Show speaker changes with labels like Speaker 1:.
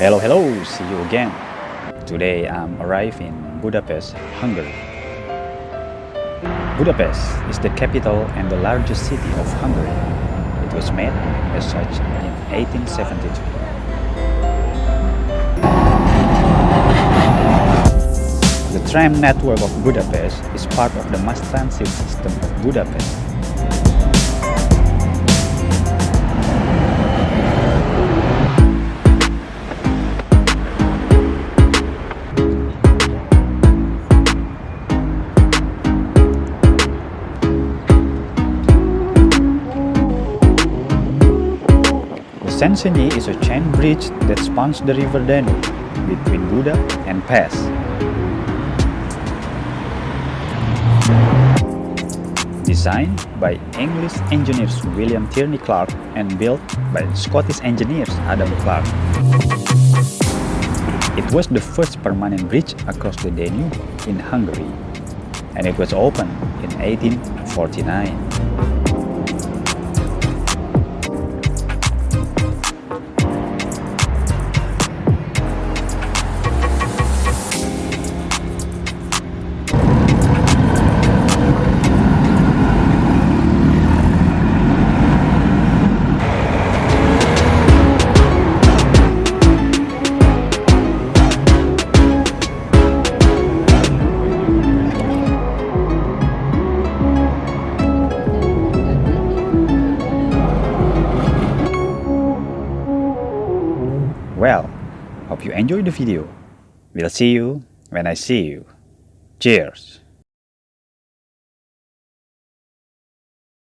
Speaker 1: Hello, see you again. Today I'm arrived in Budapest, Hungary. Budapest is the capital and the largest city of Hungary. It was made as such in 1872. The tram network of Budapest is part of the mass transit system of Budapest. The Széchenyi is a chain bridge that spans the river Danube between Buda and Pest. Designed by English engineers William Tierney Clark and built by Scottish engineers Adam Clark. It was the first permanent bridge across the Danube in Hungary, and it was opened in 1849. Well, hope you enjoyed the video. We'll see you when I see you. Cheers!